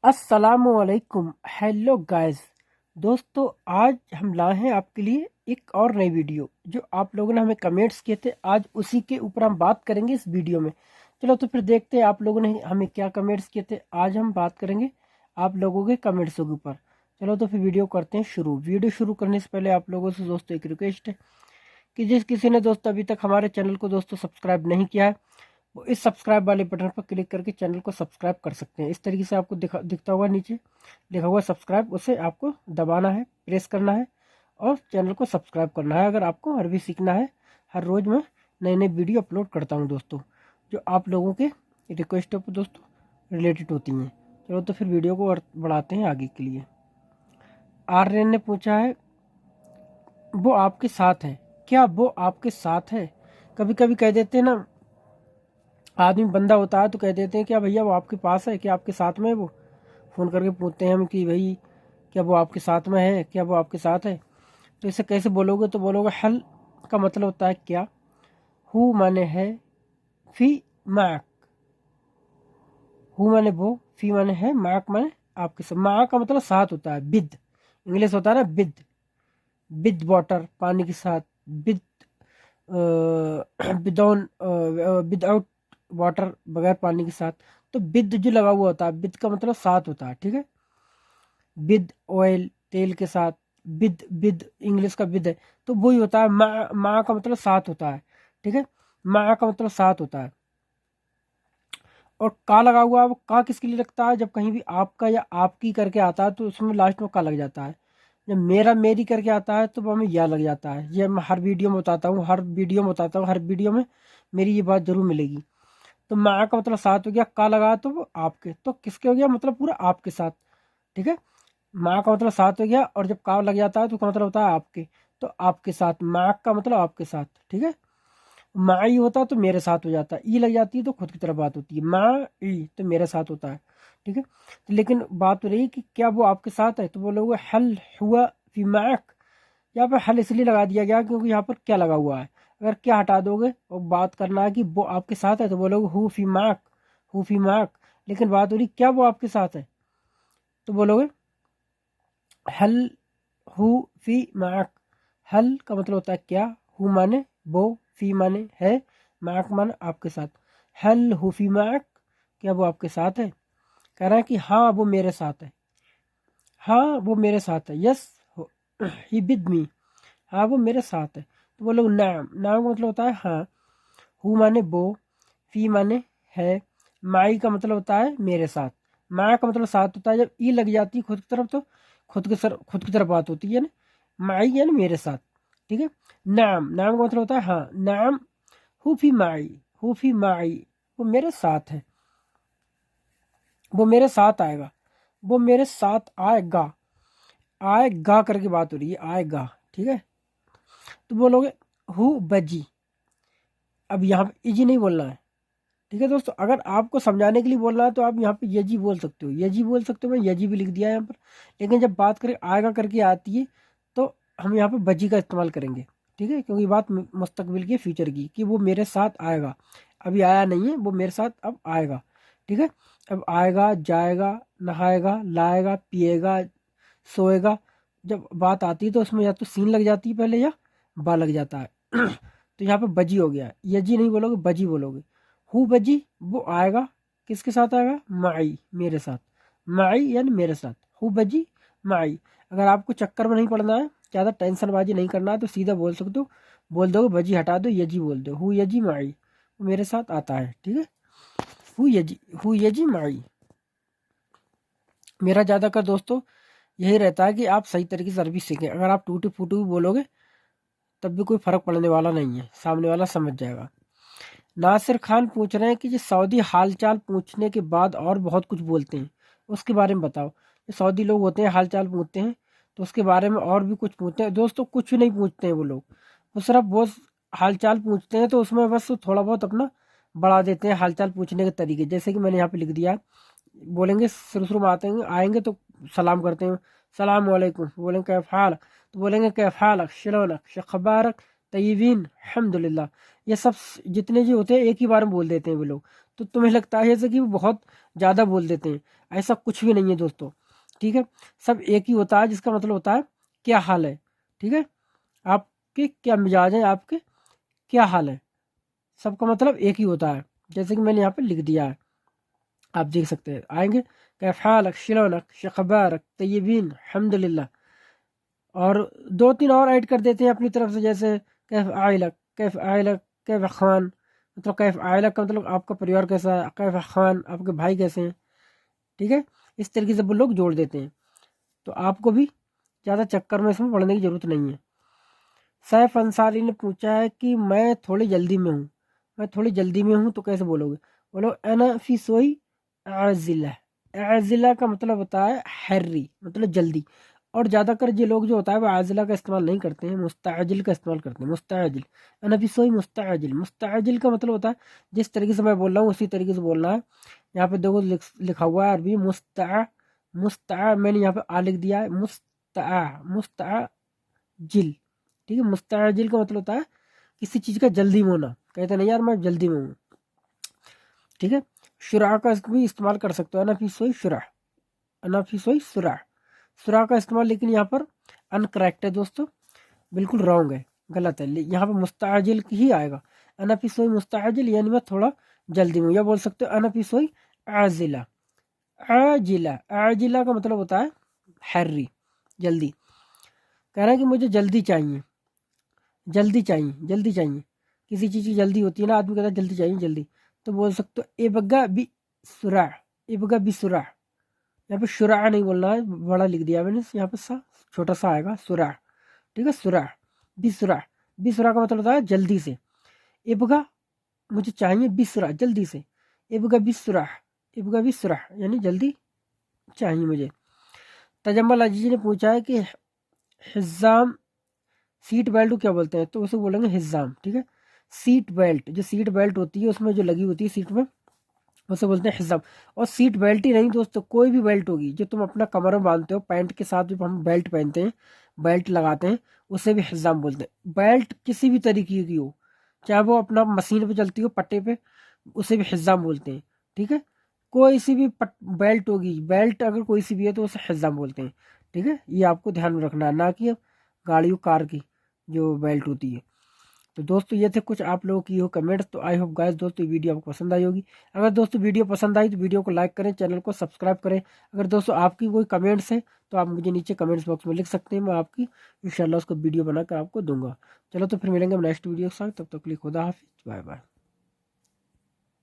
अस्सलामुअलैकुम। Hello guys. दोस्तों, आज हम लाए हैं आपके लिए एक और नई वीडियो जो आप लोगों ने हमें कमेंट्स किए थे। आज उसी के ऊपर हम बात करेंगे इस वीडियो में। चलो तो फिर देखते हैं आप लोगों ने हमें क्या कमेंट्स किए थे। आज हम बात करेंगे आप लोगों के कमेंट्सों के ऊपर। चलो तो फिर वीडियो करते हैं शुरू। वीडियो शुरू करने से पहले आप लोगों से दोस्तों एक रिक्वेस्ट है कि जिस किसी ने दोस्तों अभी तक हमारे चैनल को दोस्तों सब्सक्राइब नहीं किया है, वो इस सब्सक्राइब वाले बटन पर क्लिक करके चैनल को सब्सक्राइब कर सकते हैं। इस तरीके से आपको दिखता हुआ नीचे लिखा हुआ सब्सक्राइब, उसे आपको दबाना है, प्रेस करना है और चैनल को सब्सक्राइब करना है। अगर आपको अरबी सीखना है, हर रोज़ मैं नई नई वीडियो अपलोड करता हूँ दोस्तों, जो आप लोगों के रिक्वेस्टों पर दोस्तों रिलेटेड होती हैं। चलो तो फिर वीडियो को बढ़ाते हैं आगे के लिए। आर्यन ने पूछा है, वो आपके साथ है क्या? वो आपके साथ है। कभी कभी कह देते हैं ना, आदमी बंदा होता है तो कह देते हैं क्या भैया वो आपके पास है, क्या आपके साथ में है? वो फ़ोन करके पूछते हैं हम कि भाई क्या वो आपके साथ में है, क्या वो आपके साथ है। तो इसे कैसे बोलोगे? तो बोलोगे हल का मतलब होता है क्या, हु माने है, फी माक। हु माने वो, फी माने है, माक माने आपके साथ। माक का मतलब साथ होता है, विद। इंग्लिश होता है ना विद, विद वाटर पानी के साथ, विद विदाउट विदाउट वाटर बगैर पानी के साथ। तो विद जो लगा हुआ होता है, विद का मतलब साथ होता है, ठीक है। विद ऑयल तेल के साथ, विद विद इंग्लिश का विद है तो वही होता है। माँ का मतलब साथ होता है, ठीक है। माँ का मतलब साथ होता है। और का लगा हुआ है, वो का किसके लिए लगता है? जब कहीं भी आपका या आपकी करके आता है तो उसमें लास्ट में का लग जाता है। जब मेरा मेरी करके आता है तो वो हमें या लग जाता है। ये मैं हर वीडियो में बताता हूँ, हर वीडियो में बताता हूँ, हर वीडियो में मेरी ये बात जरूर मिलेगी। तो माँ का मतलब साथ हो गया, का लगा तो वो आपके, तो किसके हो गया मतलब पूरा आपके साथ, ठीक है। माँ का मतलब साथ हो गया और जब का लग जाता है तो का मतलब होता है आपके। तो आपके साथ, माँ का मतलब आपके साथ, ठीक है। माँ होता तो मेरे साथ हो जाता, ई लग जाती है तो खुद की तरफ बात होती है। माँ ई तो मेरे साथ होता है, ठीक है। तो लेकिन बात हो रही कि क्या वो आपके साथ है, तो बोलोगे हल हुआ फी माक। यहाँ पर हल इसलिए लगा दिया गया क्योंकि यहाँ पर क्या लगा हुआ है। अगर क्या हटा दोगे और बात करना है कि वो आपके साथ है तो बोलोगे हु फी माक, हु फी माक। लेकिन बात हो रही क्या वो आपके साथ है, तो बोलोगे हल हु फी माक। हल का मतलब होता है क्या, हु माने वो, फी माने है, माक माने आपके साथ। हल हु फी माक, क्या वो आपके साथ है? कह रहा है कि हाँ वो मेरे साथ है, हाँ वो मेरे साथ है, यस ही विद मी, हाँ वो मेरे साथ है। तो बोलो नाम, नाम का मतलब होता है हाँ। हु माने वो, फी माने है, माई का मतलब होता है मेरे साथ, माँ का मतलब साथ होता है। जब ई लग जाती है खुद की तरफ तो खुद की तरफ बात होती है ना, माई यानी मेरे साथ, ठीक है। नाम, नाम का मतलब होता है हाँ, नाम हुफी माई, हुफी माई, वो मेरे साथ है, वो मेरे साथ आएगा, वो मेरे साथ आएगा। आएगा करके बात हो रही है, आएगा, ठीक है। तो बोलोगे हु बजी। अब यहाँ पे इजी नहीं बोलना है, ठीक है दोस्तों। अगर आपको समझाने के लिए बोलना है तो आप यहाँ पे यजी बोल सकते हो, यजी बोल सकते हो। मैं यजी भी लिख दिया है यहाँ पर। लेकिन जब बात करें आएगा करके आती है तो हम यहाँ पे बजी का इस्तेमाल करेंगे, ठीक है। क्योंकि बात मुस्तकबिल की, फ्यूचर की, कि वो मेरे साथ आएगा। अभी आया नहीं है, वो मेरे साथ अब आएगा, ठीक है। अब आएगा, जाएगा, नहाएगा, लाएगा, पिएगा, सोएगा। जब बात आती है तो उसमें या तो सीन लग जाती है पहले या बा लग जाता है तो यहाँ पे बजी हो गया। यजी नहीं बोलोगे, बजी बोलोगे। हु बजी, वो आएगा, किसके साथ आएगा? माई, मेरे साथ। माई यानी मेरे साथ, हु बजी माई। अगर आपको चक्कर में नहीं पड़ना है, ज़्यादा टेंशनबाजी नहीं करना है, तो सीधा बोल सकते हो, बोल दो बजी हटा दो, यजी बोल दो, हु यजी माई, वो मेरे साथ आता है, ठीक है। हु यजी, हु यजी माई। मेरा ज़्यादातर दोस्तों यही रहता है कि आप सही तरीके से अरबी सीखें। अगर आप टूटी फूटी भी बोलोगे तब भी कोई फर्क पड़ने वाला नहीं है, सामने वाला समझ जाएगा। नासिर खान पूछ रहे हैं कि जो सऊदी हालचाल पूछने के बाद और बहुत कुछ बोलते हैं, उसके बारे में बताओ। जो सऊदी लोग होते हैं हालचाल पूछते हैं तो उसके बारे में और भी कुछ पूछते हैं दोस्तों। कुछ भी नहीं पूछते हैं वो लोग, वो सिर्फ बहुत हालचाल पूछते हैं तो उसमें बस थोड़ा बहुत अपना बढ़ा देते हैं हालचाल पूछने के तरीके। जैसे कि मैंने यहाँ पे लिख दिया है, बोलेंगे शुरू शुरू में आते हैं, आएंगे तो सलाम करते हैं, सलाम वालेकुम। बोलेंगे कैफ हाल, तो बोलेंगे कैफ हालक, शलोनक, शखबारक, तय्यबीन, अल्हम्दुलिल्लाह। ये सब जितने जी होते हैं एक ही बार में बोल देते हैं वो लोग। तो तुम्हें लगता है जैसे कि वो बहुत ज़्यादा बोल देते हैं, ऐसा कुछ भी नहीं है दोस्तों, ठीक है। सब एक ही होता है, जिसका मतलब होता है क्या हाल है, ठीक है। आपके क्या मिजाज है, आपके क्या हाल है, सबका मतलब एक ही होता है, जैसे कि मैंने यहाँ पे लिख दिया है, आप देख सकते हैं। आएंगे कैफ हालक, शिलोनक, शखबारक, तय्यबीन, हम्दुलिल्लाह। और दो तीन और ऐड कर देते हैं अपनी तरफ से, जैसे कैफ आइलक, कैफ आइलक, कैफ खान, मतलब कैफ आइलक का मतलब आपका परिवार कैसा है, कैफ खान आपके भाई कैसे हैं, ठीक है। इस तरीके से वो लोग जोड़ देते हैं। तो आपको भी ज़्यादा चक्कर में इसमें पढ़ने की ज़रूरत नहीं है। सैफ अंसारी ने पूछा है कि मैं थोड़ी जल्दी में हूँ, मैं थोड़ी जल्दी में हूँ तो कैसे बोलोगे, बोलो अना फी सोई आजिला। आजिला का मतलब होता है हैरी, मतलब जल्दी। और ज़्यादातर ये लोग जो होता है वो आजिला का इस्तेमाल नहीं करते हैं, मुस्ताजिल का इस्तेमाल करते हैं। मुस्ताजिल, अना फी सोई मुस्ताजिल। मुस्ताजिल का मतलब होता है जिस तरीके से मैं बोल रहा हूँ उसी तरीके से बोलना है। यहाँ पे देखो लिखा हुआ है अरबी मुस्ता, मुस्ता मैंने यहाँ पे आ लिख दिया है, मुस्ता, मुस्ताजिल, ठीक है। मुस्ताजिल का मतलब होता है किसी चीज़ का जल्दी में होना, कहते नहीं यार मैं जल्दी में हूँ, ठीक है। शुरा का भी इस्तेमाल कर सकते हो, अनाफी सोई शुरा, अनाफी सोई सुरा, सुरा का इस्तेमाल लेकिन यहाँ पर अनकरेक्ट है दोस्तों, बिल्कुल रॉन्ग है, गलत है। यहाँ पर मुस्ताजिल ही आएगा, अनाफी सोई मुस्ताजिल, यानी मैं थोड़ा जल्दी में हूँ। या बोल सकते हो अनाफी सोई आजिला। आजिला, आजिला का मतलब होता है हैरी, जल्दी। कह रहा है कि मुझे जल्दी चाहिए, जल्दी चाहिए, जल्दी चाहिए, किसी चीज़ की जल्दी होती है ना, आदमी कहता है जल्दी चाहिए जल्दी, तो बोल सकते हो एबगा बी सुरा, एबगा बी सुरा। यहाँ पे शुरा नहीं बोलना है, बड़ा लिख दिया मैंने, यहाँ पे सा छोटा सा आएगा सुरा, ठीक है। सुरा, बिसुरा, बिसुरा का मतलब होता है जल्दी से। एबगा मुझे चाहिए, बिसुरा जल्दी से, एबगा बिसुरा, एबगा बिसुरा यानी जल्दी चाहिए मुझे। तजम्मल अजीज ने पूछा है कि हिजाम, सीट बेल्ट को क्या बोलते हैं, तो उसे बोलेंगे हिजाम, ठीक है। सीट बेल्ट, जो सीट बेल्ट होती है उसमें जो लगी होती है सीट में, उसे बोलते हैं हिजाम। और सीट बेल्ट ही नहीं दोस्तों, कोई भी बेल्ट होगी जो तुम अपना कमर में बांधते हो, पैंट के साथ जब हम बेल्ट पहनते हैं, बेल्ट लगाते हैं, उसे भी हिजाम बोलते हैं। बेल्ट किसी भी तरीके की हो, चाहे वो अपना मशीन पे चलती हो पट्टे पे, उसे भी हिजाम बोलते हैं, ठीक है। कोई सी भी बेल्ट होगी, बेल्ट अगर कोई सी भी है तो उसे हिजाम बोलते हैं, ठीक है। ये आपको ध्यान में रखना है, ना कि गाड़ियों कार की जो बेल्ट होती है। तो दोस्तों ये थे कुछ आप लोगों की हो कमेंट्स। तो आई होप गाइस दोस्तों ये वीडियो आपको पसंद आई होगी। अगर दोस्तों वीडियो पसंद आई तो वीडियो को लाइक करें, चैनल को सब्सक्राइब करें। अगर दोस्तों आपकी कोई कमेंट्स है तो आप मुझे नीचे कमेंट्स बॉक्स में लिख सकते हैं, मैं आपकी इंशाल्लाह उसको वीडियो बनाकर आपको दूंगा। चलो तो फिर मिलेंगे नेक्स्ट वीडियो के साथ, तब तक के लिए खुदा हाफिज़, बाय बाय।